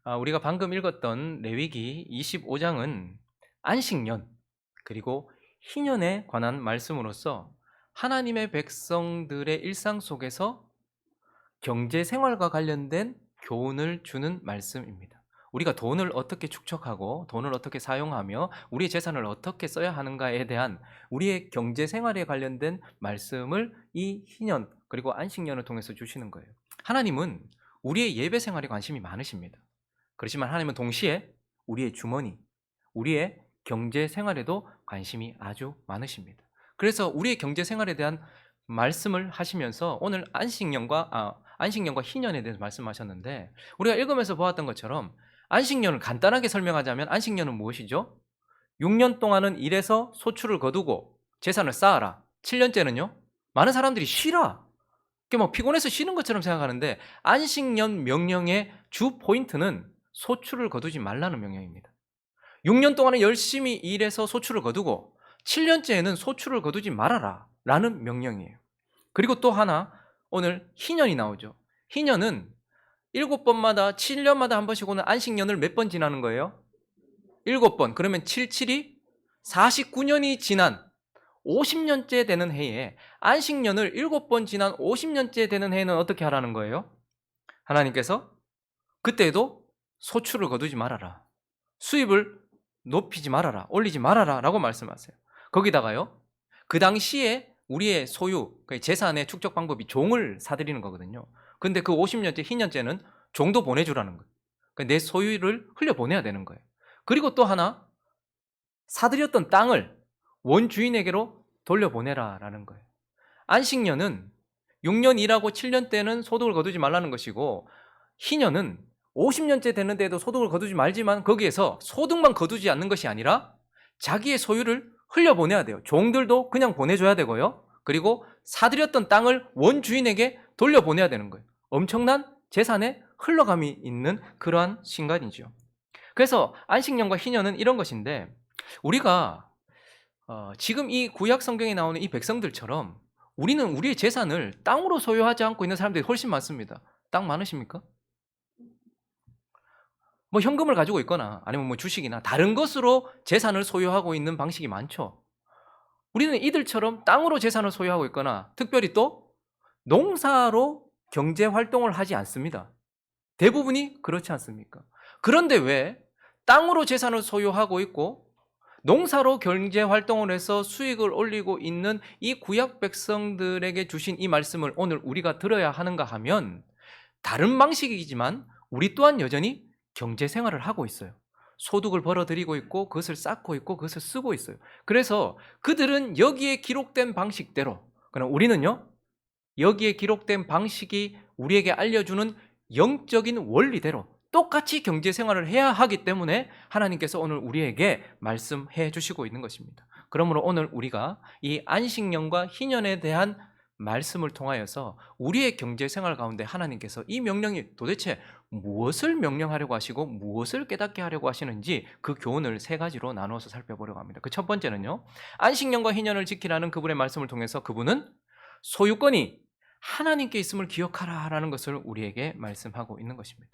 우리가 방금 읽었던 레위기 25장은 안식년 그리고 희년에 관한 말씀으로서 하나님의 백성들의 일상 속에서 경제 생활과 관련된 교훈을 주는 말씀입니다. 우리가 돈을 어떻게 축적하고 돈을 어떻게 사용하며 우리의 재산을 어떻게 써야 하는가에 대한 우리의 경제 생활에 관련된 말씀을 이 희년 그리고 안식년을 통해서 주시는 거예요. 하나님은 우리의 예배 생활에 관심이 많으십니다. 그렇지만 하나님은 동시에 우리의 주머니, 우리의 경제 생활에도 관심이 아주 많으십니다. 그래서 우리의 경제 생활에 대한 말씀을 하시면서 오늘 안식년과 희년에 대해서 말씀하셨는데, 우리가 읽으면서 보았던 것처럼 안식년을 간단하게 설명하자면 안식년은 무엇이죠? 6년 동안은 일해서 소출을 거두고 재산을 쌓아라. 7년째는요? 많은 사람들이 쉬라. 그게 뭐 피곤해서 쉬는 것처럼 생각하는데, 안식년 명령의 주 포인트는 소출을 거두지 말라는 명령입니다. 6년 동안은 열심히 일해서 소출을 거두고 7년째에는 소출을 거두지 말아라 라는 명령이에요. 그리고 또 하나, 오늘 희년이 나오죠. 희년은 7번마다 7년마다 한 번씩 오는 안식년을 몇 번 지나는 거예요? 7번. 그러면 7, 7이 49년이 지난 50년째 되는 해에, 안식년을 7번 지난 50년째 되는 해에는 어떻게 하라는 거예요? 하나님께서 그때에도 소출을 거두지 말아라, 수입을 높이지 말아라, 올리지 말아라 라고 말씀하세요. 거기다가요, 그 당시에 우리의 소유, 재산의 축적 방법이 종을 사들이는 거거든요. 근데 그 50년째, 희년째는 종도 보내주라는 거예요. 내 소유를 흘려보내야 되는 거예요. 그리고 또 하나, 사들였던 땅을 원주인에게로 돌려보내라라는 거예요. 안식년은 6년 일하고 7년 때는 소득을 거두지 말라는 것이고, 희년은 50년째 되는 데에도 소득을 거두지 말지만 거기에서 소득만 거두지 않는 것이 아니라 자기의 소유를 흘려보내야 돼요. 종들도 그냥 보내줘야 되고요. 그리고 사들였던 땅을 원주인에게 돌려보내야 되는 거예요. 엄청난 재산의 흘러감이 있는 그러한 신간이죠. 그래서 안식년과 희년은 이런 것인데, 우리가 지금 이 구약 성경에 나오는 이 백성들처럼 우리는 우리의 재산을 땅으로 소유하지 않고 있는 사람들이 훨씬 많습니다. 땅 많으십니까? 뭐 현금을 가지고 있거나 아니면 뭐 주식이나 다른 것으로 재산을 소유하고 있는 방식이 많죠. 우리는 이들처럼 땅으로 재산을 소유하고 있거나 특별히 또 농사로 경제 활동을 하지 않습니다. 대부분이 그렇지 않습니까? 그런데 왜 땅으로 재산을 소유하고 있고 농사로 경제 활동을 해서 수익을 올리고 있는 이 구약 백성들에게 주신 이 말씀을 오늘 우리가 들어야 하는가 하면, 다른 방식이지만 우리 또한 여전히 경제 생활을 하고 있어요. 소득을 벌어들이고 있고 그것을 쌓고 있고 그것을 쓰고 있어요. 그래서 그들은 여기에 기록된 방식대로, 그럼 우리는요, 여기에 기록된 방식이 우리에게 알려주는 영적인 원리대로 똑같이 경제 생활을 해야 하기 때문에 하나님께서 오늘 우리에게 말씀해 주시고 있는 것입니다. 그러므로 오늘 우리가 이 안식년과 희년에 대한 말씀을 통하여서 우리의 경제 생활 가운데 하나님께서 이 명령이 도대체 무엇을 명령하려고 하시고 무엇을 깨닫게 하려고 하시는지, 그 교훈을 3가지로 나누어서 살펴보려고 합니다. 그 첫 번째는요, 안식년과 희년을 지키라는 그분의 말씀을 통해서 그분은 소유권이 하나님께 있음을 기억하라라는 것을 우리에게 말씀하고 있는 것입니다.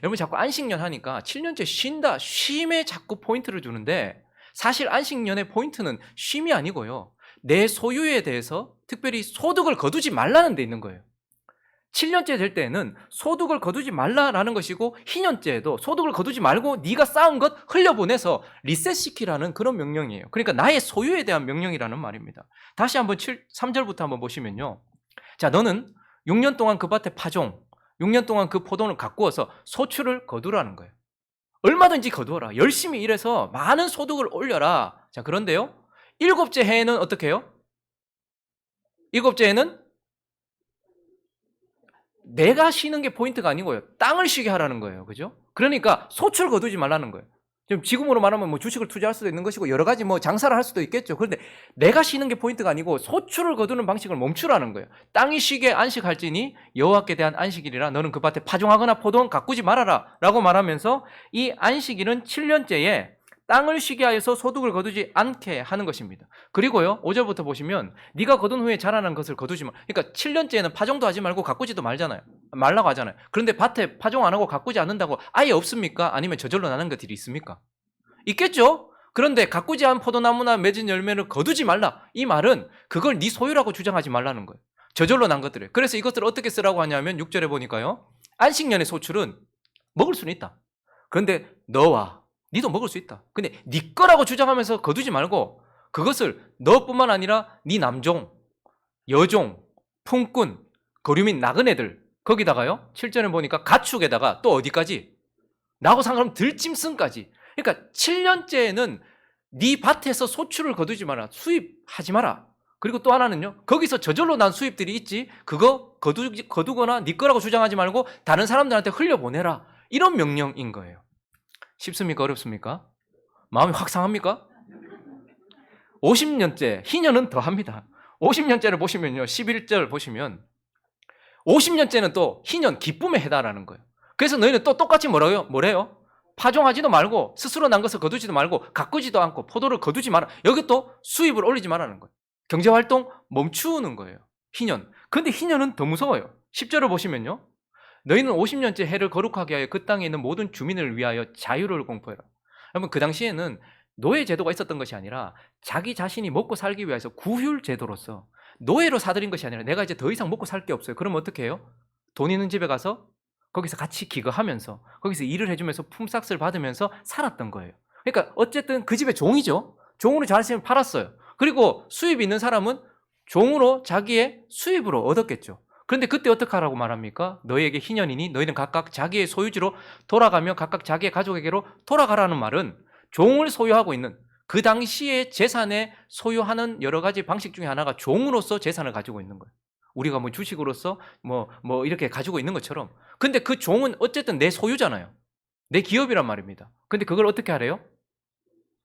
여러분, 자꾸 안식년 하니까 7년째 쉰다, 쉼에 자꾸 포인트를 주는데, 사실 안식년의 포인트는 쉼이 아니고요, 내 소유에 대해서 특별히 소득을 거두지 말라는 데 있는 거예요. 7년째 될 때는 소득을 거두지 말라라는 것이고, 희년째에도 소득을 거두지 말고 네가 쌓은 것 흘려보내서 리셋시키라는 그런 명령이에요. 그러니까 나의 소유에 대한 명령이라는 말입니다. 다시 한번 3절부터 한번 보시면요, 자, 너는 6년 동안 그 밭에 파종, 6년 동안 그 포도를 가꾸어서 소출을 거두라는 거예요. 얼마든지 거두어라. 열심히 일해서 많은 소득을 올려라. 자, 그런데요, 7째 해에는 어떻게 해요? 7째 해에는 내가 쉬는 게 포인트가 아니고요, 땅을 쉬게 하라는 거예요. 그죠? 그러니까 소출 거두지 말라는 거예요. 지금으로 말하면 뭐 주식을 투자할 수도 있는 것이고 여러 가지 뭐 장사를 할 수도 있겠죠. 그런데 내가 쉬는 게 포인트가 아니고 소출을 거두는 방식을 멈추라는 거예요. 땅이 쉬게 안식할지니 여호와께 대한 안식일이라 너는 그 밭에 파종하거나 포도는 가꾸지 말아라 라고 말하면서 이 안식일은 7년째에 땅을 쉬게 하여서 소득을 거두지 않게 하는 것입니다. 그리고요, 5절부터 보시면 네가 거둔 후에 자라난 것을 거두지 마. 그러니까 7년째에는 파종도 하지 말고 가꾸지도 말라고 하잖아요. 그런데 밭에 파종 안 하고 가꾸지 않는다고 아예 없습니까? 아니면 저절로 나는 것들이 있습니까? 있겠죠? 그런데 가꾸지 않은 포도나무나 맺은 열매를 거두지 말라. 이 말은 그걸 네 소유라고 주장하지 말라는 거예요. 저절로 난 것들을. 그래서 이것들을 어떻게 쓰라고 하냐면 6절에 보니까요, 안식년의 소출은 먹을 수는 있다. 그런데 너와 니도 먹을 수 있다. 근데 네 거라고 주장하면서 거두지 말고 그것을 너뿐만 아니라 네 남종, 여종, 품꾼, 거류민, 나그네들, 거기다가요 7절에 보니까 가축에다가 또 어디까지? 나하고 상관없는 들짐승까지. 그러니까 7년째에는 네 밭에서 소출을 거두지 마라. 수입하지 마라. 그리고 또 하나는요, 거기서 저절로 난 수입들이 있지, 그거 거두거나 네 거라고 주장하지 말고 다른 사람들한테 흘려보내라. 이런 명령인 거예요. 쉽습니까? 어렵습니까? 마음이 확 상합니까? 50년째, 희년은 더합니다. 50년째를 보시면요, 11절 보시면 50년째는 또 희년, 기쁨에 해다라는 거예요. 그래서 너희는 또 똑같이 뭐래요? 파종하지도 말고 스스로 난 것을 거두지도 말고 가꾸지도 않고 포도를 거두지 마라. 여기 또 수입을 올리지 말라는 거예요. 경제활동 멈추는 거예요. 희년. 근데 희년은 더 무서워요. 10절을 보시면요, 너희는 50년째 해를 거룩하게 하여 그 땅에 있는 모든 주민을 위하여 자유를 공포해라. 여러분, 그 당시에는 노예 제도가 있었던 것이 아니라 자기 자신이 먹고 살기 위해서 구휼 제도로서 노예로 사들인 것이 아니라 내가 이제 더 이상 먹고 살 게 없어요. 그럼 어떻게 해요? 돈 있는 집에 가서 거기서 같이 기거하면서 거기서 일을 해주면서 품삯을 받으면서 살았던 거예요. 그러니까 어쨌든 그 집의 종이죠. 종으로 자신을 팔았어요. 그리고 수입이 있는 사람은 종으로 자기의 수입으로 얻었겠죠. 그런데 그때 어떻게 하라고 말합니까? 너희에게 희년이니 너희는 각각 자기의 소유지로 돌아가며 각각 자기의 가족에게로 돌아가라는 말은 종을 소유하고 있는 그 당시의 재산에 소유하는 여러 가지 방식 중에 하나가 종으로서 재산을 가지고 있는 거예요. 우리가 뭐 주식으로서 뭐 이렇게 가지고 있는 것처럼. 근데 그 종은 어쨌든 내 소유잖아요. 내 기업이란 말입니다. 근데 그걸 어떻게 하래요?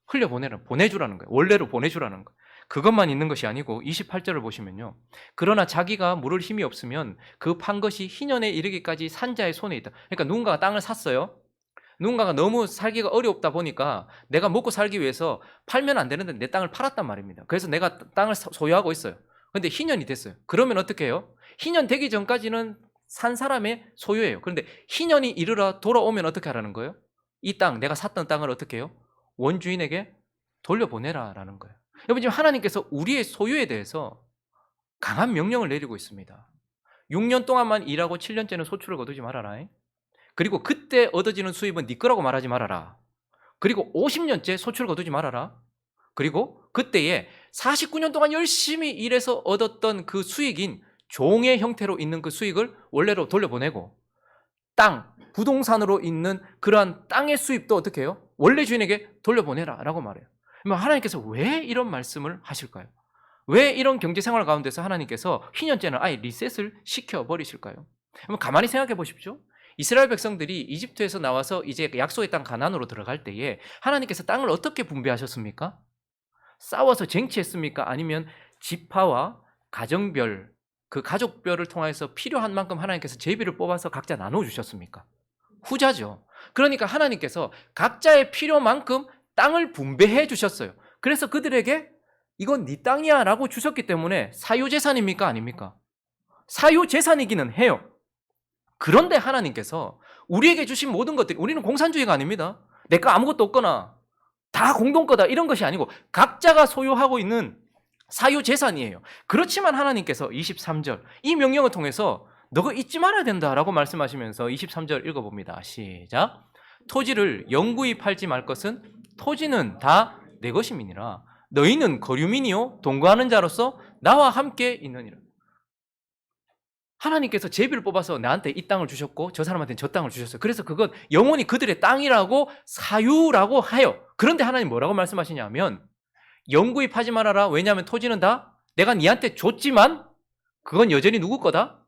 보내주라는 거예요. 원래로 보내주라는 거예요. 그것만 있는 것이 아니고 28절을 보시면요, 그러나 자기가 물을 힘이 없으면 그 판 것이 희년에 이르기까지 산자의 손에 있다. 그러니까 누군가가 땅을 샀어요. 누군가가 너무 살기가 어렵다 보니까 내가 먹고 살기 위해서 팔면 안 되는데 내 땅을 팔았단 말입니다. 그래서 내가 땅을 소유하고 있어요. 근데 희년이 됐어요. 그러면 어떻게 해요? 희년 되기 전까지는 산 사람의 소유예요. 그런데 희년이 이르러 돌아오면 어떻게 하라는 거예요? 이 땅, 내가 샀던 땅을 어떻게 해요? 원주인에게 돌려보내라라는 거예요. 여러분, 지금 하나님께서 우리의 소유에 대해서 강한 명령을 내리고 있습니다. 6년 동안만 일하고 7년째는 소출을 거두지 말아라. 그리고 그때 얻어지는 수입은 네 거라고 말하지 말아라. 그리고 50년째 소출을 거두지 말아라. 그리고 그때에 49년 동안 열심히 일해서 얻었던 그 수익인 종의 형태로 있는 그 수익을 원래로 돌려보내고, 땅, 부동산으로 있는 그러한 땅의 수입도 어떻게 해요? 원래 주인에게 돌려보내라 라고 말해요. 그러면 하나님께서 왜 이런 말씀을 하실까요? 왜 이런 경제생활 가운데서 하나님께서 희년째는 아예 리셋을 시켜버리실까요? 한번 가만히 생각해 보십시오. 이스라엘 백성들이 이집트에서 나와서 이제 약속의 땅 가나안으로 들어갈 때에 하나님께서 땅을 어떻게 분배하셨습니까? 싸워서 쟁취했습니까? 아니면 지파와 가정별, 그 가족별을 통해서 필요한 만큼 하나님께서 제비를 뽑아서 각자 나눠주셨습니까? 후자죠. 그러니까 하나님께서 각자의 필요만큼 땅을 분배해 주셨어요. 그래서 그들에게 이건 네 땅이야 라고 주셨기 때문에 사유재산입니까? 아닙니까? 사유재산이기는 해요. 그런데 하나님께서 우리에게 주신 모든 것들이, 우리는 공산주의가 아닙니다. 내 거 아무것도 없거나 다 공동 거다 이런 것이 아니고 각자가 소유하고 있는 사유재산이에요. 그렇지만 하나님께서 23절 이 명령을 통해서 너가 잊지 말아야 된다라고 말씀하시면서 23절 읽어봅니다. 시작. 토지를 영구히 팔지 말 것은 토지는 다 내 것임이니라. 너희는 거류민이요 동거하는 자로서 나와 함께 있느니라. 하나님께서 제비를 뽑아서 나한테 이 땅을 주셨고 저 사람한테는 저 땅을 주셨어요. 그래서 그건 영원히 그들의 땅이라고 사유라고 해요. 그런데 하나님 뭐라고 말씀하시냐면 영구히 파지 말아라. 왜냐하면 토지는 다 내가 니한테 줬지만 그건 여전히 누구 거다?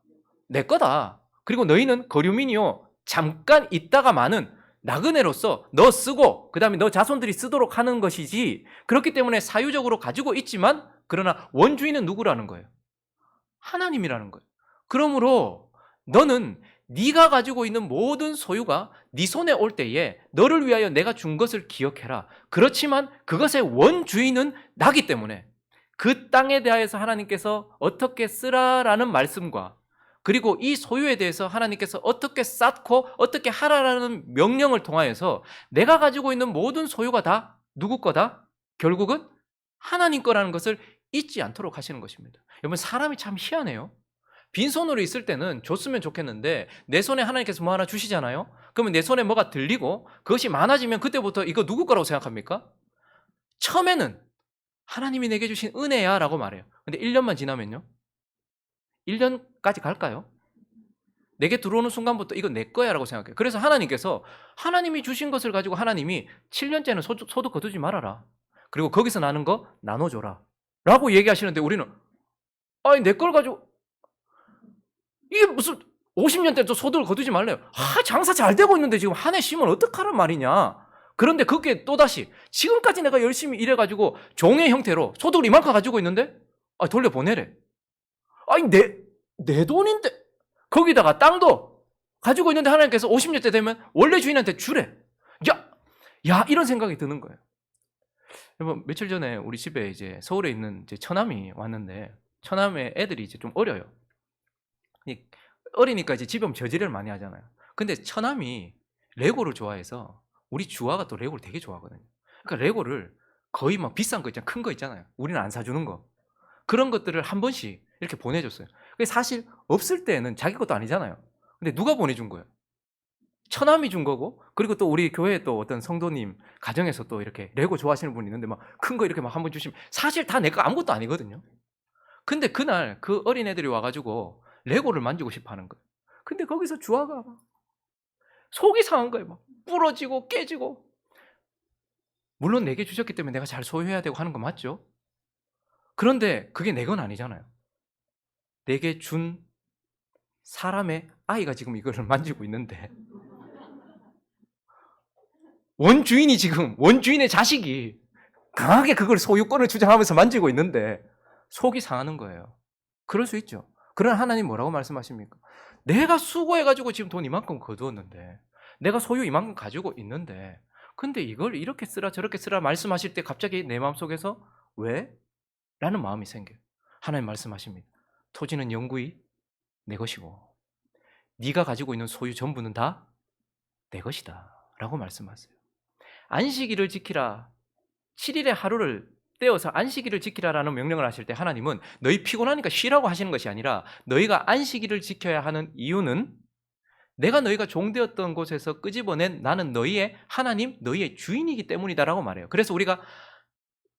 내 거다. 그리고 너희는 거류민이요 잠깐 있다가 마는 나그네로서 너 쓰고 그 다음에 너 자손들이 쓰도록 하는 것이지, 그렇기 때문에 사유적으로 가지고 있지만 그러나 원주인은 누구라는 거예요? 하나님이라는 거예요. 그러므로 너는 네가 가지고 있는 모든 소유가 네 손에 올 때에 너를 위하여 내가 준 것을 기억해라. 그렇지만 그것의 원주인은 나기 때문에 그 땅에 대하여서 하나님께서 어떻게 쓰라라는 말씀과 그리고 이 소유에 대해서 하나님께서 어떻게 쌓고 어떻게 하라라는 명령을 통하여서 내가 가지고 있는 모든 소유가 다 누구 거다? 결국은 하나님 거라는 것을 잊지 않도록 하시는 것입니다. 여러분, 사람이 참 희한해요. 빈손으로 있을 때는 줬으면 좋겠는데 내 손에 하나님께서 뭐 하나 주시잖아요. 그러면 내 손에 뭐가 들리고 그것이 많아지면 그때부터 이거 누구 거라고 생각합니까? 처음에는 하나님이 내게 주신 은혜야 라고 말해요. 근데 1년만 지나면요, 1년까지 갈까요? 내게 들어오는 순간부터 이거 내 거야 라고 생각해요. 그래서 하나님께서 하나님이 주신 것을 가지고 하나님이 7년째는 소득 거두지 말아라. 그리고 거기서 나는 거 나눠줘라 라고 얘기하시는데 우리는 아니 내 걸 가지고 이게 무슨 50년 때도 소득을 거두지 말래요. 장사 잘 되고 있는데 지금 한 해 쉬면 어떡하란 말이냐. 그런데 그게 또다시 지금까지 내가 열심히 일해가지고 종의 형태로 소득을 이만큼 가지고 있는데 돌려보내래. 아니 내 돈인데 거기다가 땅도 가지고 있는데 하나님께서 50년째 되면 원래 주인한테 주래. 야 이런 생각이 드는 거예요. 여러분, 며칠 전에 우리 집에 이제 서울에 있는 이제 처남이 왔는데 처남의 애들이 이제 좀 어려요. 어리니까 이제 집에 오면 저지를 많이 하잖아요. 근데 처남이 레고를 좋아해서 우리 주아가 또 레고를 되게 좋아하거든요. 그러니까 레고를 거의 막 비싼 거 있잖아요. 큰 거 있잖아요. 우리는 안 사주는 거. 그런 것들을 한 번씩 이렇게 보내줬어요. 사실 없을 때는 자기 것도 아니잖아요. 근데 누가 보내준 거예요? 처남이 준 거고, 그리고 또 우리 교회에 또 어떤 성도님 가정에서 또 이렇게 레고 좋아하시는 분이 있는데 막 큰 거 이렇게 막 한 번 주시면 사실 다 내 거 아무것도 아니거든요. 근데 그날 그 어린애들이 와가지고 레고를 만지고 싶어 하는 거예요. 근데 거기서 주아가 속이 상한 거예요. 막 부러지고 깨지고. 물론 내게 주셨기 때문에 내가 잘 소유해야 되고 하는 거 맞죠? 그런데 그게 내 건 아니잖아요. 내게 준 사람의 아이가 지금 이거를 만지고 있는데 원주인의 자식이 강하게 그걸 소유권을 주장하면서 만지고 있는데 속이 상하는 거예요. 그럴 수 있죠. 그러나 하나님 뭐라고 말씀하십니까? 내가 수고해가지고 지금 돈 이만큼 거두었는데 내가 소유 이만큼 가지고 있는데 근데 이걸 이렇게 쓰라 저렇게 쓰라 말씀하실 때 갑자기 내 마음속에서 왜? 라는 마음이 생겨요. 하나님 말씀하십니다. 토지는 영구히 내 것이고 네가 가지고 있는 소유 전부는 다 내 것이다 라고 말씀하세요. 안식일을 지키라, 7일의 하루를 떼어서 안식일을 지키라라는 명령을 하실 때 하나님은 너희 피곤하니까 쉬라고 하시는 것이 아니라 너희가 안식일을 지켜야 하는 이유는 내가 너희가 종되었던 곳에서 끄집어낸 나는 너희의 하나님, 너희의 주인이기 때문이다라고 말해요. 그래서 우리가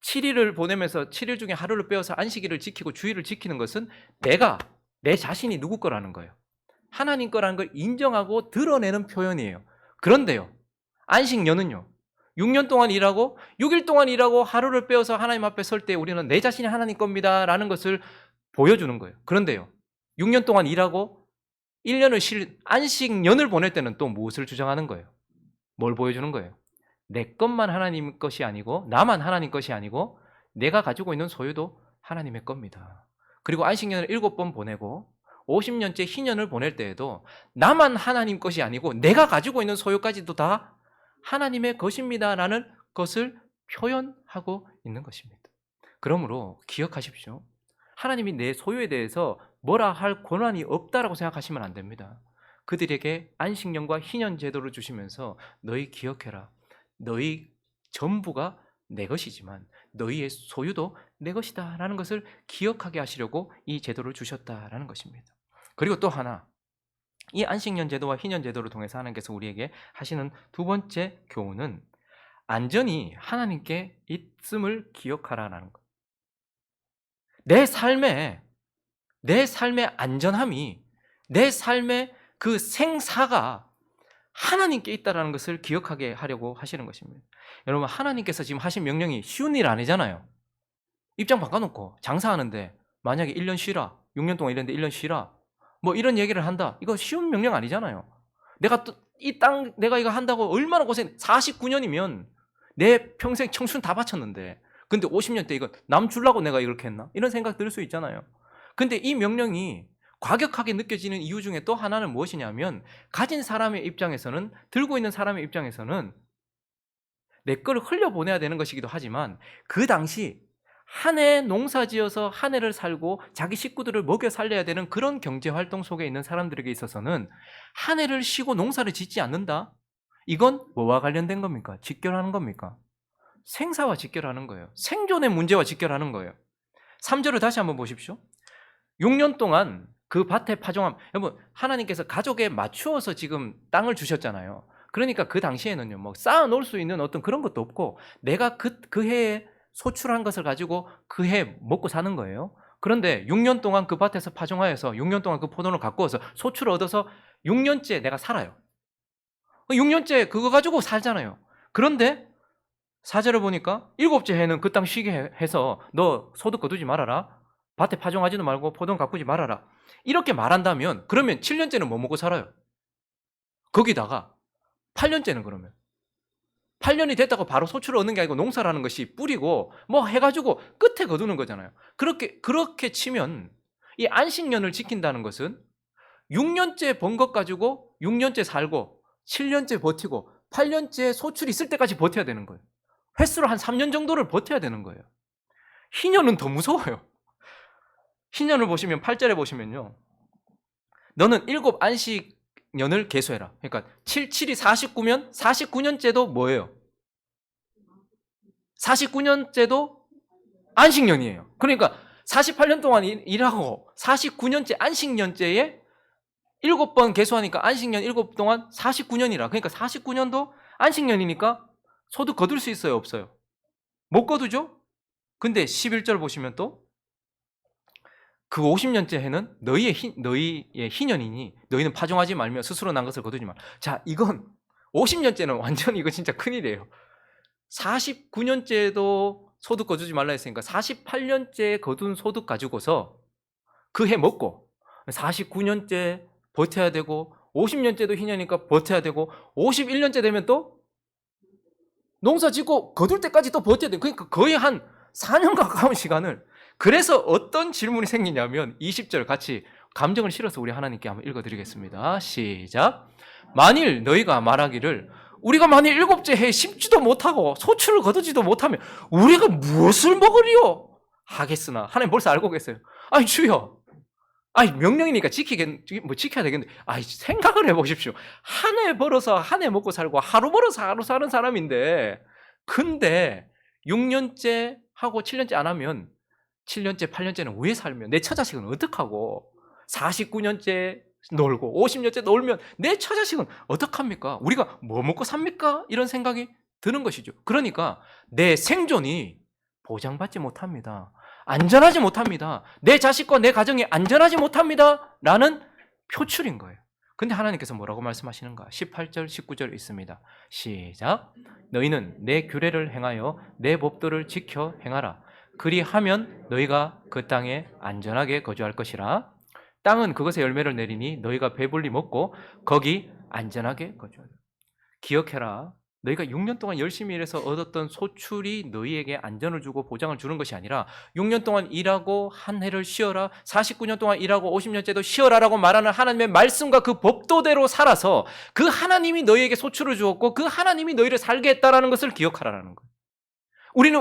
7일을 보내면서 7일 중에 하루를 빼어서 안식일을 지키고 주일을 지키는 것은 내 자신이 누구 거라는 거예요. 하나님 거라는 걸 인정하고 드러내는 표현이에요. 그런데요, 안식년은요, 6년 동안 일하고 6일 동안 일하고 하루를 빼어서 하나님 앞에 설 때 우리는 내 자신이 하나님 겁니다 라는 것을 보여주는 거예요. 그런데요, 6년 동안 일하고 1년을 안식년을 보낼 때는 또 무엇을 주장하는 거예요? 뭘 보여주는 거예요? 내 것만 하나님 것이 아니고 나만 하나님 것이 아니고 내가 가지고 있는 소유도 하나님의 겁니다. 그리고 안식년을 7번 보내고 50년째 희년을 보낼 때에도 나만 하나님 것이 아니고 내가 가지고 있는 소유까지도 다 하나님의 것입니다라는 것을 표현하고 있는 것입니다. 그러므로 기억하십시오. 하나님이 내 소유에 대해서 뭐라 할 권한이 없다라고 생각하시면 안 됩니다. 그들에게 안식년과 희년 제도를 주시면서 너희 기억해라. 너희 전부가 내 것이지만 너희의 소유도 내 것이다 라는 것을 기억하게 하시려고 이 제도를 주셨다라는 것입니다. 그리고 또 하나, 이 안식년 제도와 희년 제도를 통해서 하나님께서 우리에게 하시는 두 번째 교훈은 안전이 하나님께 있음을 기억하라는 것. 내 삶의 안전함이, 내 삶의 그 생사가 하나님께 있다는 것을 기억하게 하려고 하시는 것입니다. 여러분, 하나님께서 지금 하신 명령이 쉬운 일 아니잖아요. 입장 바꿔놓고 장사하는데 만약에 1년 쉬라, 6년 동안 일했는데 1년 쉬라, 뭐 이런 얘기를 한다. 이거 쉬운 명령 아니잖아요. 내가 또 이 땅 내가 이거 한다고 얼마나 고생, 49년이면 내 평생 청춘 다 바쳤는데 근데 50년 때 이거 남 주려고 내가 이렇게 했나? 이런 생각 들 수 있잖아요. 근데 이 명령이 과격하게 느껴지는 이유 중에 또 하나는 무엇이냐면 가진 사람의 입장에서는, 들고 있는 사람의 입장에서는 내 거를 흘려보내야 되는 것이기도 하지만 그 당시 한 해 농사지어서 한 해를 살고 자기 식구들을 먹여 살려야 되는 그런 경제활동 속에 있는 사람들에게 있어서는 한 해를 쉬고 농사를 짓지 않는다? 이건 뭐와 관련된 겁니까? 직결하는 겁니까? 생사와 직결하는 거예요. 생존의 문제와 직결하는 거예요. 3절을 다시 한번 보십시오. 6년 동안 그 밭에 파종함. 여러분, 하나님께서 가족에 맞추어서 지금 땅을 주셨잖아요. 그러니까 그 당시에는요, 뭐 쌓아 놓을 수 있는 어떤 그런 것도 없고 내가 그 해에 소출한 것을 가지고 그 해 먹고 사는 거예요. 그런데 6년 동안 그 밭에서 파종하여서 6년 동안 그 포도를 가꾸어서 소출을 얻어서 6년째 내가 살아요. 6년째 그거 가지고 살잖아요. 그런데 4절을 보니까 7째 해는 그 땅 쉬게 해서 너 소득 거두지 말아라. 밭에 파종하지도 말고 포도는 가꾸지 말아라. 이렇게 말한다면 그러면 7년째는 뭐 먹고 살아요? 거기다가 8년째는 그러면 8년이 됐다고 바로 소출을 얻는 게 아니고 농사라는 것이 뿌리고 뭐 해가지고 끝에 거두는 거잖아요. 그렇게 치면 이 안식년을 지킨다는 것은 6년째 번 것 가지고 6년째 살고 7년째 버티고 8년째 소출이 있을 때까지 버텨야 되는 거예요. 횟수로 한 3년 정도를 버텨야 되는 거예요. 희년은 더 무서워요. 희년을 보시면 8절에 보시면요. 너는 7 안식년을 계수해라. 그러니까 7, 7이 49면 49년째도 뭐예요? 49년째도 안식년이에요. 그러니까 48년 동안 일하고 49년째 안식년째에 7번 계수하니까 안식년 7 동안 49년이라. 그러니까 49년도 안식년이니까 소득 거둘 수 있어요, 없어요? 못 거두죠? 근데 11절 보시면 또 그 50년째 해는 너희의 희년이니 너희는 파종하지 말며 스스로 난 것을 거두지 마. 자, 이건 50년째는 완전히 이거 진짜 큰일이에요. 49년째도 소득 거두지 말라 했으니까 48년째 거둔 소득 가지고서 그 해 먹고 49년째 버텨야 되고 50년째도 희년이니까 버텨야 되고 51년째 되면 또 농사 짓고 거둘 때까지 또 버텨야 돼. 그러니까 거의 한 4년 가까운 시간을. 그래서 어떤 질문이 생기냐면 20절 같이 감정을 실어서 우리 하나님께 한번 읽어드리겠습니다. 시작. 만일 너희가 말하기를 우리가 만일 7째 해에 심지도 못하고 소출을 거두지도 못하면 우리가 무엇을 먹으리요? 하겠으나 하나님 벌써 알고 계세요. 아니 주여, 아니 명령이니까 지켜야 되겠는데, 아니 생각을 해보십시오. 한 해 벌어서 한 해 먹고 살고 하루 벌어서 하루 사는 사람인데, 근데 6년째 하고 7년째 안 하면 7년째 8년째는 왜 살면 내 처자식은 어떡하고, 49년째 놀고 50년째 놀면 내 처자식은 어떡합니까? 우리가 뭐 먹고 삽니까? 이런 생각이 드는 것이죠. 그러니까 내 생존이 보장받지 못합니다. 안전하지 못합니다. 내 자식과 내 가정이 안전하지 못합니다. 라는 표출인 거예요. 근데 하나님께서 뭐라고 말씀하시는가? 18절, 19절 있습니다. 시작. 너희는 내 규례를 행하여 내 법도를 지켜 행하라. 그리하면 너희가 그 땅에 안전하게 거주할 것이라. 땅은 그것의 열매를 내리니 너희가 배불리 먹고 거기 안전하게 거주하라. 기억해라. 너희가 6년 동안 열심히 일해서 얻었던 소출이 너희에게 안전을 주고 보장을 주는 것이 아니라 6년 동안 일하고 한 해를 쉬어라, 49년 동안 일하고 50년째도 쉬어라라고 말하는 하나님의 말씀과 그 법도대로 살아서 그 하나님이 너희에게 소출을 주었고 그 하나님이 너희를 살게 했다라는 것을 기억하라는 거예요.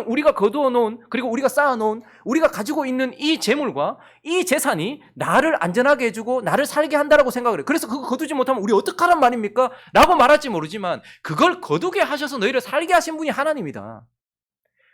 우리가 거두어 놓은, 그리고 우리가 쌓아 놓은, 우리가 가지고 있는 이 재물과 이 재산이 나를 안전하게 해주고 나를 살게 한다라고 생각을 해요. 그래서 그거 거두지 못하면 우리 어떡하란 말입니까? 라고 말할지 모르지만 그걸 거두게 하셔서 너희를 살게 하신 분이 하나님이다.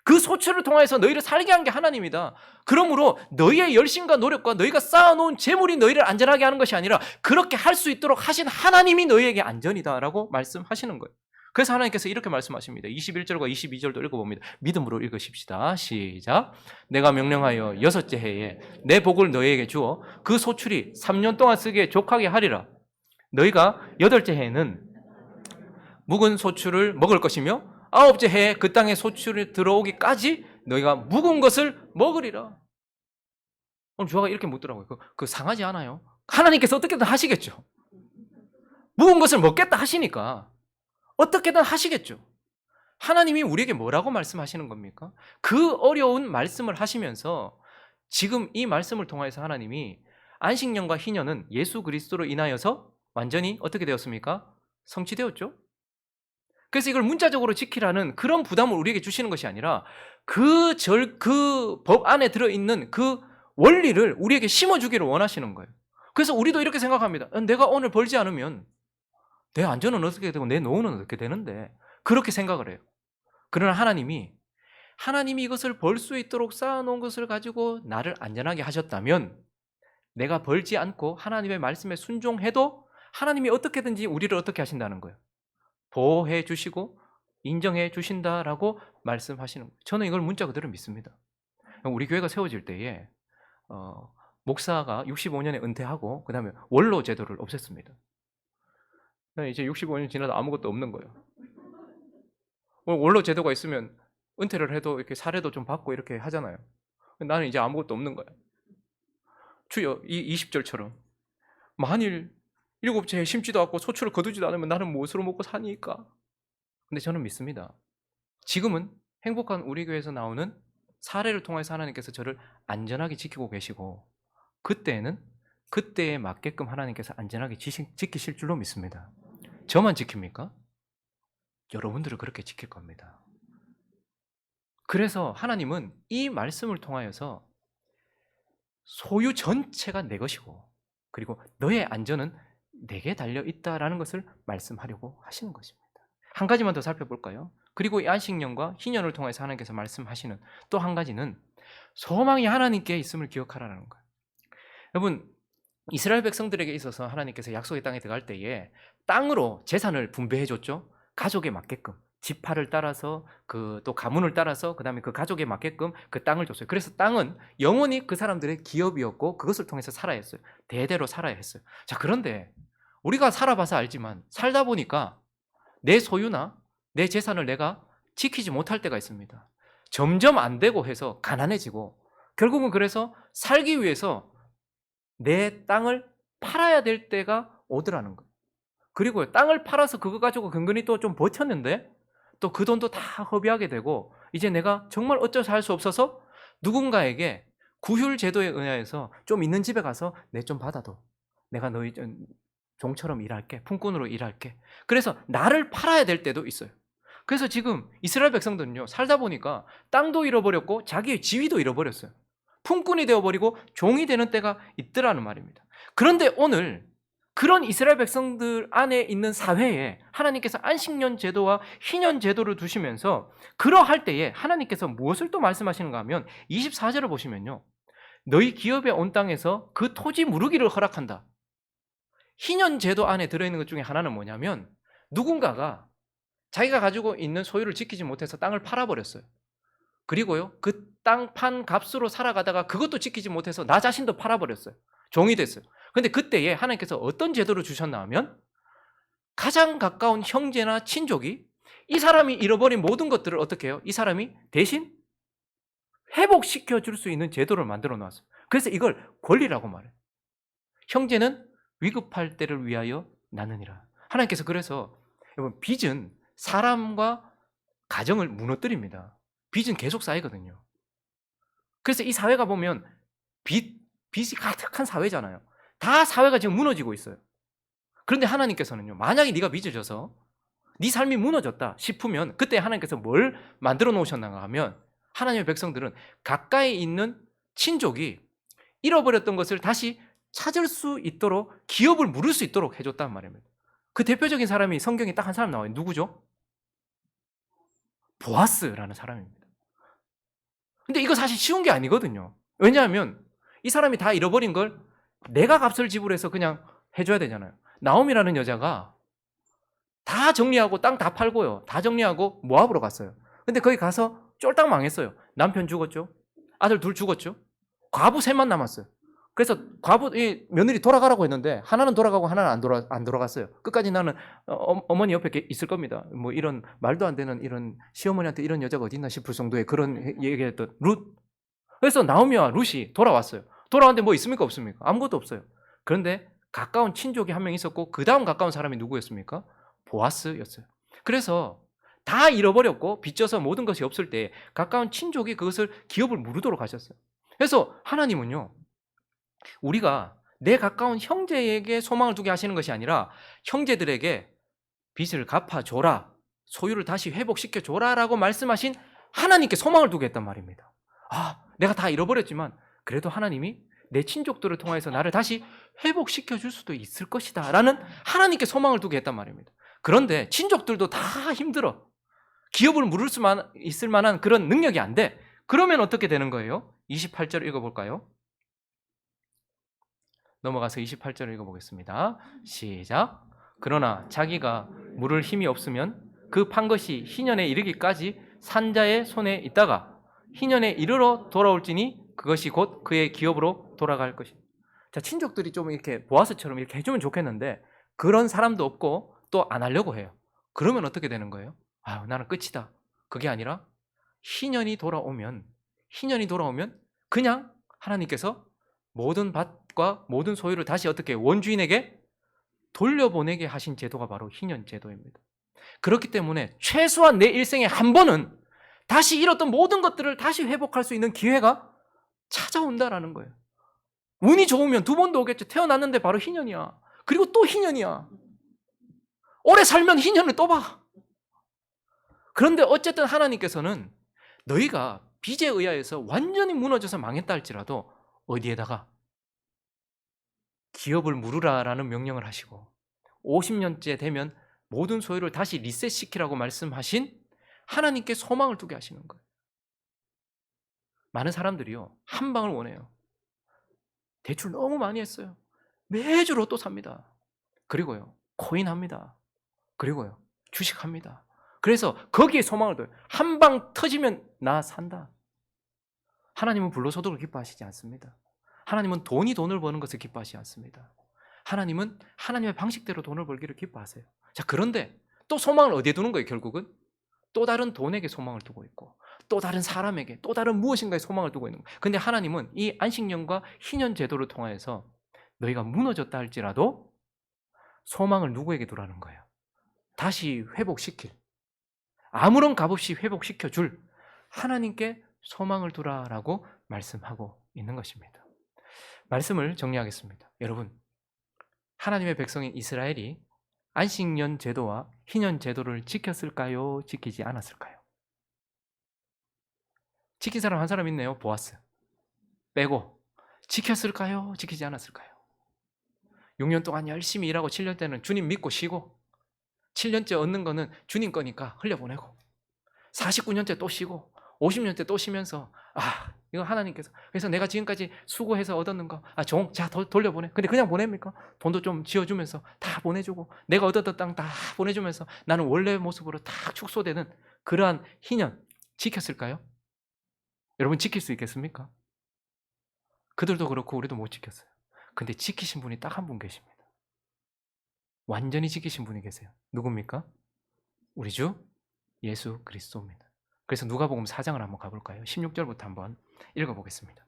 그 소출을 통해서 너희를 살게 한 게 하나님이다. 그러므로 너희의 열심과 노력과 너희가 쌓아놓은 재물이 너희를 안전하게 하는 것이 아니라 그렇게 할 수 있도록 하신 하나님이 너희에게 안전이다라고 말씀하시는 거예요. 그래서 하나님께서 이렇게 말씀하십니다. 21절과 22절도 읽어봅니다. 믿음으로 읽으십시다. 시작. 내가 명령하여 6째 해에 내 복을 너희에게 주어 그 소출이 3년 동안 쓰기에 족하게 하리라. 너희가 8째 해에는 묵은 소출을 먹을 것이며 9째 해에 그 땅에 소출이 들어오기까지 너희가 묵은 것을 먹으리라. 오늘 주아가 이렇게 묻더라고요. 그 상하지 않아요? 하나님께서 어떻게든 하시겠죠. 묵은 것을 먹겠다 하시니까 어떻게든 하시겠죠. 하나님이 우리에게 뭐라고 말씀하시는 겁니까? 그 어려운 말씀을 하시면서 지금 이 말씀을 통해서 하나님이 안식년과 희년은 예수 그리스도로 인하여서 완전히 어떻게 되었습니까? 성취되었죠. 그래서 이걸 문자적으로 지키라는 그런 부담을 우리에게 주시는 것이 아니라 그 법 안에 들어있는 그 원리를 우리에게 심어주기를 원하시는 거예요. 그래서 우리도 이렇게 생각합니다. 내가 오늘 벌지 않으면 내 안전은 어떻게 되고 내 노후는 어떻게 되는데, 그렇게 생각을 해요. 그러나 하나님이 이것을 벌 수 있도록 쌓아놓은 것을 가지고 나를 안전하게 하셨다면, 내가 벌지 않고 하나님의 말씀에 순종해도 하나님이 어떻게든지 우리를 어떻게 하신다는 거예요? 보호해 주시고 인정해 주신다라고 말씀하시는 거예요. 저는 이걸 문자 그대로 믿습니다. 우리 교회가 세워질 때에 목사가 65년에 은퇴하고 그 다음에 원로 제도를 없앴습니다. 이제 65년 지나도 아무것도 없는 거예요. 원로 제도가 있으면 은퇴를 해도 이렇게 사례도 좀 받고 이렇게 하잖아요. 나는 이제 아무것도 없는 거야. 주여, 이 20절처럼 만일 일곱째에 심지도 않고 소출을 거두지도 않으면 나는 무엇으로 먹고 사니까. 근데 저는 믿습니다. 지금은 행복한 우리 교회에서 나오는 사례를 통해서 하나님께서 저를 안전하게 지키고 계시고, 그때에는 그때에 맞게끔 하나님께서 안전하게 지키실 줄로 믿습니다. 저만 지킵니까? 여러분들을 그렇게 지킬 겁니다. 그래서 하나님은 이 말씀을 통하여서 소유 전체가 내 것이고, 그리고 너의 안전은 내게 달려있다라는 것을 말씀하려고 하시는 것입니다. 한 가지만 더 살펴볼까요? 그리고 이 안식년과 희년을 통해서 하나님께서 말씀하시는 또 한 가지는 소망이 하나님께 있음을 기억하라는 거예요. 여러분, 이스라엘 백성들에게 있어서 하나님께서 약속의 땅에 들어갈 때에 땅으로 재산을 분배해 줬죠. 가족에 맞게끔 지파를 따라서 또 가문을 따라서 그다음에 그 가족에 맞게끔 그 땅을 줬어요. 그래서 땅은 영원히 그 사람들의 기업이었고 그것을 통해서 살아야 했어요. 대대로 살아야 했어요. 자, 그런데 우리가 살아봐서 알지만 살다 보니까 내 소유나 내 재산을 내가 지키지 못할 때가 있습니다. 점점 안 되고 해서 가난해지고, 결국은 그래서 살기 위해서 내 땅을 팔아야 될 때가 오더라는 거예요. 그리고 땅을 팔아서 그거 가지고 근근히 또 좀 버텼는데 또 그 돈도 다 허비하게 되고, 이제 내가 정말 어쩌서 할 수 없어서 누군가에게 구휼 제도에 의하여서 좀 있는 집에 가서 내 좀 받아도 내가 너희 종처럼 일할게, 품꾼으로 일할게. 그래서 나를 팔아야 될 때도 있어요. 그래서 지금 이스라엘 백성들은요, 살다 보니까 땅도 잃어버렸고 자기의 지위도 잃어버렸어요. 품꾼이 되어버리고 종이 되는 때가 있더라는 말입니다. 그런데 오늘 그런 이스라엘 백성들 안에 있는 사회에 하나님께서 안식년 제도와 희년 제도를 두시면서 그러할 때에 하나님께서 무엇을 또 말씀하시는가 하면 24절을 보시면요, 너희 기업에 온 땅에서 그 토지 무르기를 허락한다. 희년 제도 안에 들어있는 것 중에 하나는 뭐냐면, 누군가가 자기가 가지고 있는 소유를 지키지 못해서 땅을 팔아버렸어요. 그리고요, 그 땅 판 값으로 살아가다가 그것도 지키지 못해서 나 자신도 팔아버렸어요. 종이 됐어요. 근데 그때에 하나님께서 어떤 제도를 주셨나 하면, 가장 가까운 형제나 친족이 이 사람이 잃어버린 모든 것들을 어떻게 해요? 이 사람이 대신 회복시켜 줄 수 있는 제도를 만들어 놨어요. 그래서 이걸 권리라고 말해요. 형제는 위급할 때를 위하여 나느니라. 하나님께서 그래서 여러분, 빚은 사람과 가정을 무너뜨립니다. 빚은 계속 쌓이거든요. 그래서 이 사회가 보면 빚이 가득한 사회잖아요. 다 사회가 지금 무너지고 있어요. 그런데 하나님께서는요, 만약에 네가 빚을 져서 네 삶이 무너졌다 싶으면 그때 하나님께서 뭘 만들어 놓으셨는가 하면, 하나님의 백성들은 가까이 있는 친족이 잃어버렸던 것을 다시 찾을 수 있도록, 기업을 물을 수 있도록 해줬단 말입니다. 그 대표적인 사람이 성경에 딱 한 사람 나와요. 누구죠? 보아스라는 사람입니다. 근데 이거 사실 쉬운 게 아니거든요. 왜냐하면 이 사람이 다 잃어버린 걸 내가 값을 지불해서 그냥 해줘야 되잖아요. 나옴이라는 여자가 다 정리하고 땅 다 팔고요, 다 정리하고 모압으로 갔어요. 근데 거기 가서 쫄딱 망했어요. 남편 죽었죠. 아들 둘 죽었죠. 과부 셋만 남았어요. 그래서 며느리 돌아가라고 했는데 하나는 돌아가고 하나는 안 돌아갔어요. 끝까지 나는 어머니 옆에 있을 겁니다. 뭐 이런 말도 안 되는, 이런 시어머니한테 이런 여자가 어디 있나 싶을 정도의 그런 얘기했던 룻. 그래서 나오미와 룻이 돌아왔어요. 돌아왔는데 뭐 있습니까? 없습니까? 아무것도 없어요. 그런데 가까운 친족이 한 명 있었고 그 다음 가까운 사람이 누구였습니까? 보아스였어요. 그래서 다 잃어버렸고 빚져서 모든 것이 없을 때 가까운 친족이 그것을 기업을 무르도록 하셨어요. 그래서 하나님은요, 우리가 내 가까운 형제에게 소망을 두게 하시는 것이 아니라 형제들에게 빚을 갚아줘라, 소유를 다시 회복시켜줘라 라고 말씀하신 하나님께 소망을 두게 했단 말입니다. 내가 다 잃어버렸지만 그래도 하나님이 내 친족들을 통해서 나를 다시 회복시켜 줄 수도 있을 것이다 라는 하나님께 소망을 두게 했단 말입니다. 그런데 친족들도 다 힘들어. 기업을 물을 수만 있을 만한 그런 능력이 안 돼. 그러면 어떻게 되는 거예요? 28절 읽어볼까요? 넘어가서 28절을 읽어보겠습니다. 시작. 그러나 자기가 물을 힘이 없으면 그 판 것이 희년에 이르기까지 산자의 손에 있다가 희년에 이르러 돌아올지니 그것이 곧 그의 기업으로 돌아갈 것이다. 자, 친족들이 좀 이렇게 보아스처럼 이렇게 해주면 좋겠는데 그런 사람도 없고 또 안 하려고 해요. 그러면 어떻게 되는 거예요? 나는 끝이다. 그게 아니라 희년이 돌아오면 그냥 하나님께서 모든 밭과 모든 소유를 다시 어떻게 원주인에게 돌려보내게 하신 제도가 바로 희년 제도입니다. 그렇기 때문에 최소한 내 일생에 한 번은 다시 잃었던 모든 것들을 다시 회복할 수 있는 기회가 찾아온다라는 거예요. 운이 좋으면 두 번도 오겠죠. 태어났는데 바로 희년이야. 그리고 또 희년이야. 오래 살면 희년을 또 봐. 그런데 어쨌든 하나님께서는 너희가 빚에 의하여서 완전히 무너져서 망했다 할지라도 어디에다가 기업을 물으라라는 명령을 하시고 50년째 되면 모든 소유를 다시 리셋시키라고 말씀하신 하나님께 소망을 두게 하시는 거예요. 많은 사람들이요, 한 방을 원해요. 대출 너무 많이 했어요. 매주 로또 삽니다. 그리고요, 코인 합니다. 그리고요, 주식 합니다. 그래서 거기에 소망을 둬요. 한 방 터지면 나 산다. 하나님은 불로소득을 기뻐하시지 않습니다. 하나님은 돈을 버는 것을 기뻐하시지 않습니다. 하나님은 하나님의 방식대로 돈을 벌기를 기뻐하세요. 자, 그런데 또 소망을 어디에 두는 거예요? 결국은 또 다른 돈에게 소망을 두고 있고 또 다른 사람에게 또 다른 무엇인가에 소망을 두고 있는 거예요. 근데 하나님은 이 안식년과 희년 제도를 통하여서 너희가 무너졌다 할지라도 소망을 누구에게 두라는 거예요? 다시 회복시킬, 아무런 값 없이 회복시켜줄 하나님께 소망을 두라라고 말씀하고 있는 것입니다. 말씀을 정리하겠습니다. 여러분, 하나님의 백성인 이스라엘이 안식년 제도와 희년 제도를 지켰을까요? 지키지 않았을까요? 지킨 사람 한 사람 있네요. 보아스 빼고. 지켰을까요? 지키지 않았을까요? 6년 동안 열심히 일하고 7년 때는 주님 믿고 쉬고 7년째 얻는 거는 주님 거니까 흘려보내고 49년째 또 쉬고 50년째 또 쉬면서 이거 하나님께서, 그래서 내가 지금까지 수고해서 얻었는 거 자 돌려보내. 근데 그냥 보냅니까? 돈도 좀 지어주면서 다 보내주고 내가 얻었던 땅 다 보내주면서 나는 원래 모습으로 다 축소되는 그러한 희년 지켰을까요? 여러분, 지킬 수 있겠습니까? 그들도 그렇고 우리도 못 지켰어요. 근데 지키신 분이 딱 한 분 계십니다. 완전히 지키신 분이 계세요. 누굽니까? 우리 주 예수 그리스도입니다. 그래서 누가복음 4장을 한번 가볼까요? 16절부터 한번 읽어보겠습니다.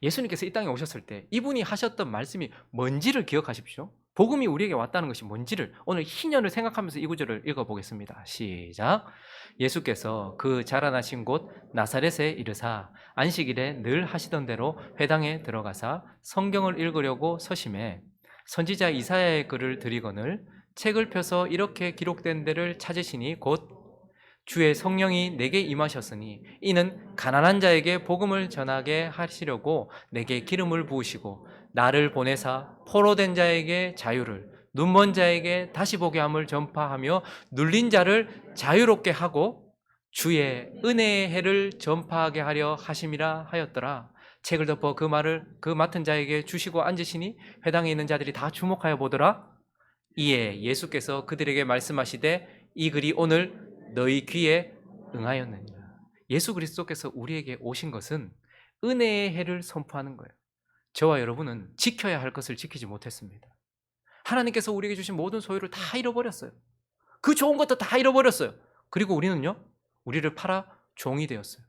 예수님께서 이 땅에 오셨을 때 이분이 하셨던 말씀이 뭔지를 기억하십시오. 복음이 우리에게 왔다는 것이 뭔지를 오늘 희년을 생각하면서 이 구절을 읽어보겠습니다. 시작. 예수께서 그 자라나신 곳 나사렛에 이르사 안식일에 늘 하시던 대로 회당에 들어가사 성경을 읽으려고 서심해 선지자 이사야의 글을 들이거늘 책을 펴서 이렇게 기록된 데를 찾으시니 곧 주의 성령이 내게 임하셨으니 이는 가난한 자에게 복음을 전하게 하시려고 내게 기름을 부으시고 나를 보내사 포로된 자에게 자유를, 눈먼 자에게 다시 보게 함을 전파하며 눌린 자를 자유롭게 하고 주의 은혜의 해를 전파하게 하려 하심이라 하였더라. 책을 덮어 그 말을 그 맡은 자에게 주시고 앉으시니 회당에 있는 자들이 다 주목하여 보더라. 이에 예수께서 그들에게 말씀하시되 이 글이 오늘 너희 귀에 응하였느니라. 예수 그리스도께서 우리에게 오신 것은 은혜의 해를 선포하는 거예요. 저와 여러분은 지켜야 할 것을 지키지 못했습니다. 하나님께서 우리에게 주신 모든 소유를 다 잃어버렸어요. 그 좋은 것도 다 잃어버렸어요. 그리고 우리는요, 우리를 팔아 종이 되었어요.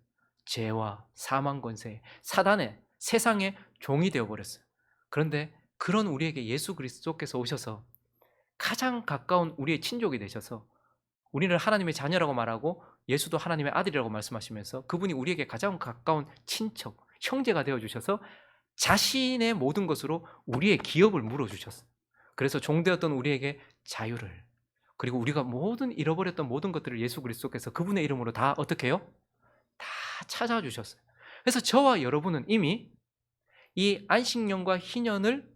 죄와 사망 권세, 사단의 세상의 종이 되어버렸어요. 그런데 그런 우리에게 예수 그리스도께서 오셔서 가장 가까운 우리의 친족이 되셔서 우리를 하나님의 자녀라고 말하고 예수도 하나님의 아들이라고 말씀하시면서 그분이 우리에게 가장 가까운 친척, 형제가 되어주셔서 자신의 모든 것으로 우리의 기업을 물어주셨어요. 그래서 종되었던 우리에게 자유를, 그리고 우리가 모든 잃어버렸던 모든 것들을 예수 그리스도께서 그분의 이름으로 다 어떻게 해요? 다 찾아주셨어요. 그래서 저와 여러분은 이미 이 안식년과 희년을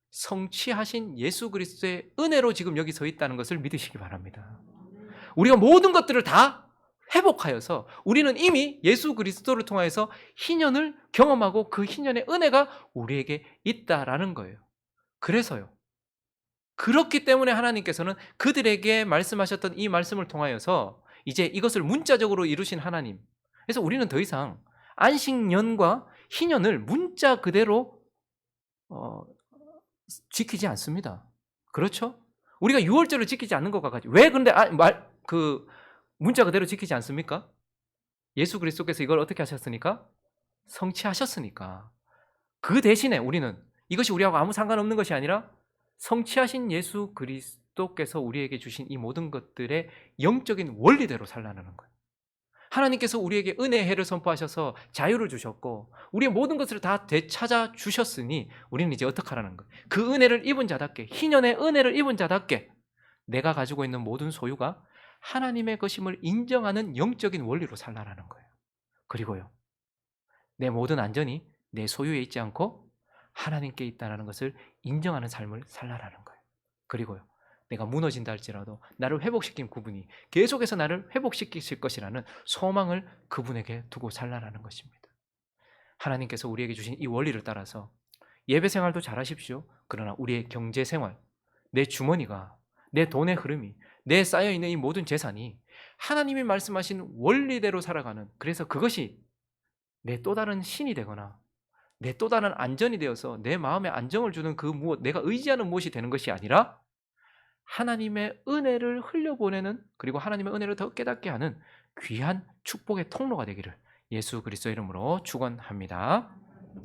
성취하신 예수 그리스도의 은혜로 지금 여기 서 있다는 것을 믿으시기 바랍니다. 우리가 모든 것들을 다 회복하여서 우리는 이미 예수 그리스도를 통하여서 희년을 경험하고 그 희년의 은혜가 우리에게 있다라는 거예요. 그래서요. 그렇기 때문에 하나님께서는 그들에게 말씀하셨던 이 말씀을 통하여서 이제 이것을 문자적으로 이루신 하나님. 그래서 우리는 더 이상 안식년과 희년을 문자 그대로 지키지 않습니다. 그렇죠? 우리가 유월절을 지키지 않는 것과 같이. 왜 근데 문자 그대로 지키지 않습니까? 예수 그리스도께서 이걸 어떻게 하셨으니까? 성취하셨으니까. 그 대신에 우리는 이것이 우리하고 아무 상관없는 것이 아니라 성취하신 예수 그리스도께서 우리에게 주신 이 모든 것들의 영적인 원리대로 살라는 거예요. 하나님께서 우리에게 은혜의 해를 선포하셔서 자유를 주셨고 우리의 모든 것을 다 되찾아 주셨으니 우리는 이제 어떻게 하라는 거예요? 그 은혜를 입은 자답게, 희년의 은혜를 입은 자답게 내가 가지고 있는 모든 소유가 하나님의 것임을 인정하는 영적인 원리로 살라는 거예요. 그리고요, 내 모든 안전이 내 소유에 있지 않고 하나님께 있다는 것을 인정하는 삶을 살라는 거예요. 그리고요, 내가 무너진다 할지라도 나를 회복시킨 그분이 계속해서 나를 회복시키실 것이라는 소망을 그분에게 두고 살라는 것입니다. 하나님께서 우리에게 주신 이 원리를 따라서 예배 생활도 잘하십시오. 그러나 우리의 경제 생활, 내 주머니가, 내 돈의 흐름이, 내 쌓여있는 이 모든 재산이 하나님이 말씀하신 원리대로 살아가는, 그래서 그것이 내 또 다른 신이 되거나 내 또 다른 안전이 되어서 내 마음에 안정을 주는 그 무엇, 내가 의지하는 무엇이 되는 것이 아니라 하나님의 은혜를 흘려보내는, 그리고 하나님의 은혜를 더 깨닫게 하는 귀한 축복의 통로가 되기를 예수 그리스도 이름으로 축원합니다.